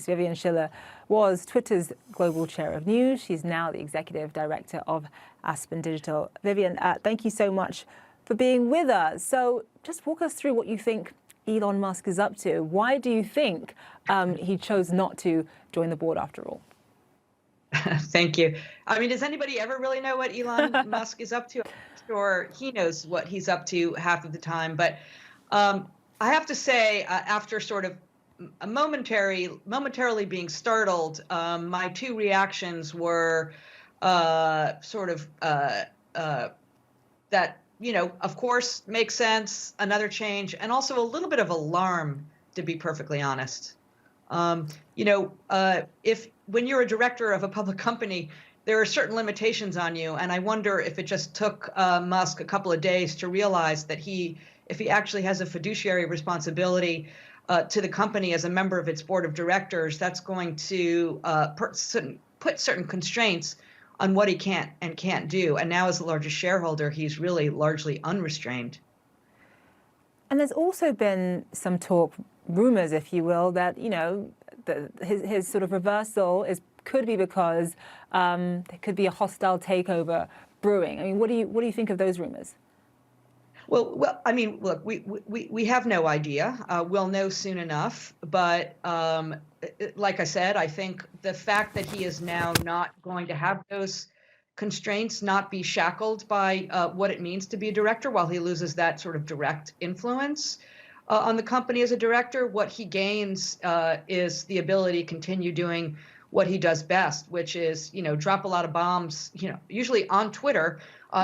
Vivian Schiller was Twitter's global chair of news. She's now the executive director of Aspen Digital. Vivian, thank you so much for being with us. So just walk us through what you think Elon Musk is up to. Why do you think he chose not to join the board after all? Thank you. I mean, does anybody ever really know what Elon Musk is up to? I'm sure he knows what he's up to half of the time. But I have to say, after sort of momentarily being startled, my two reactions were that, of course, makes sense, another change, and also a little bit of alarm, to be perfectly honest. If when you're a director of a public company, there are certain limitations on you, and I wonder if it just took Musk a couple of days to realize that if he actually has a fiduciary responsibility to the company as a member of its board of directors, that's going to put certain constraints on what he can and can't do. And now, as the largest shareholder, he's really largely unrestrained. And there's also been some talk, rumors, if you will, that his sort of reversal could be because there could be a hostile takeover brewing. I mean, what do you think of those rumors? Well, I mean, look, we have no idea. We'll know soon enough. But like I said, I think the fact that he is now not going to have those constraints, not be shackled by what it means to be a director, while he loses that sort of direct influence on the company as a director, what he gains is the ability to continue doing what he does best, which is, drop a lot of bombs, usually on Twitter,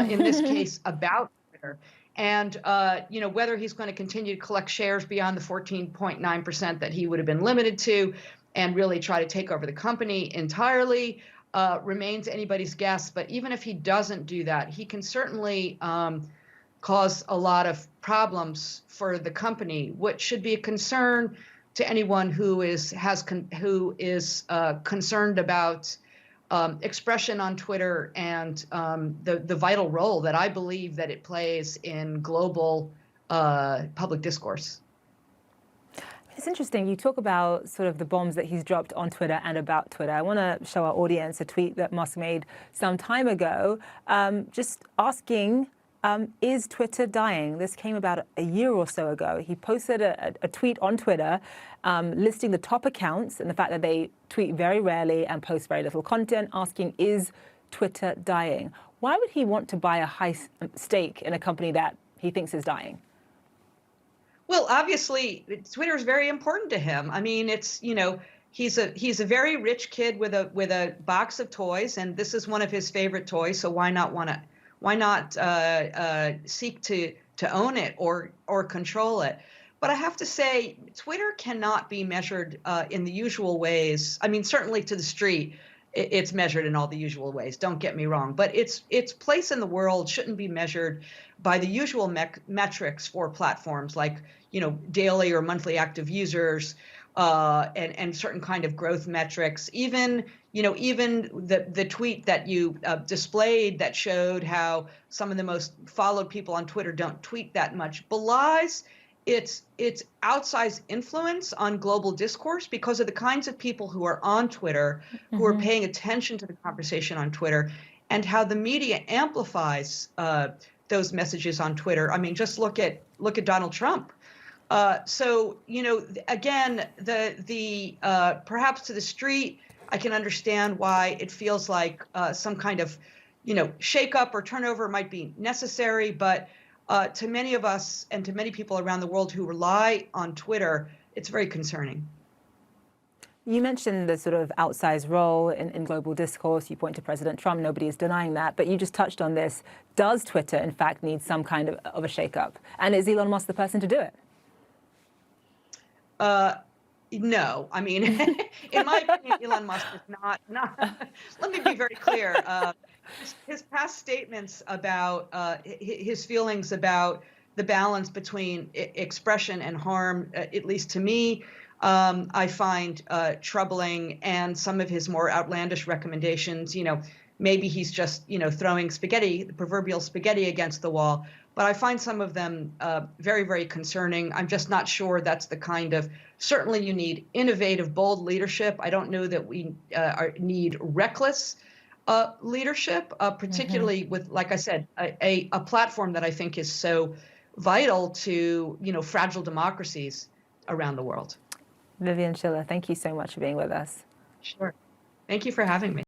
in this case about Twitter. And, whether he's going to continue to collect shares beyond the 14.9% that he would have been limited to and really try to take over the company entirely remains anybody's guess. But even if he doesn't do that, he can certainly cause a lot of problems for the company, which should be a concern to anyone who is concerned about expression on Twitter and the vital role that I believe that it plays in global public discourse. It's interesting. You talk about sort of the bombs that he's dropped on Twitter and about Twitter. I want to show our audience a tweet that Musk made some time ago, just asking, is Twitter dying? This came about a year or so ago. He posted a tweet on Twitter listing the top accounts and the fact that they tweet very rarely and post very little content, asking, is Twitter dying? Why would he want to buy a high stake in a company that he thinks is dying? Well, obviously, Twitter is very important to him. I mean, it's, he's a very rich kid with a box of toys, and this is one of his favorite toys. So why not seek to own it or control it? But I have to say, Twitter cannot be measured in the usual ways. I mean, certainly to the street, it's measured in all the usual ways. Don't get me wrong. But its place in the world shouldn't be measured by the usual metrics for platforms like, daily or monthly active users and certain kind of growth metrics. Even the tweet that you displayed that showed how some of the most followed people on Twitter don't tweet that much belies its outsized influence on global discourse because of the kinds of people who are on Twitter, who are paying attention to the conversation on Twitter, and how the media amplifies those messages on Twitter. I mean, just look at Donald Trump. So again, the perhaps to the street, I can understand why it feels like some kind of shakeup or turnover might be necessary, but to many of us and to many people around the world who rely on Twitter, it's very concerning. You mentioned the sort of outsized role in global discourse. You point to President Trump. Nobody is denying that. But you just touched on this. Does Twitter, in fact, need some kind of a shakeup? And is Elon Musk the person to do it? No. I mean, in my opinion, Elon Musk is not. Let me be very clear. His past statements about his feelings about the balance between expression and harm, at least to me, I find troubling. And some of his more outlandish recommendations, maybe he's just, throwing the proverbial spaghetti against the wall. but I find some of them very, very concerning. I'm just not sure that's the kind of, certainly you need innovative, bold leadership. I don't know that we need reckless leadership, particularly with, like I said, a platform that I think is so vital to, fragile democracies around the world. Vivian Schiller, thank you so much for being with us. Sure. Thank you for having me.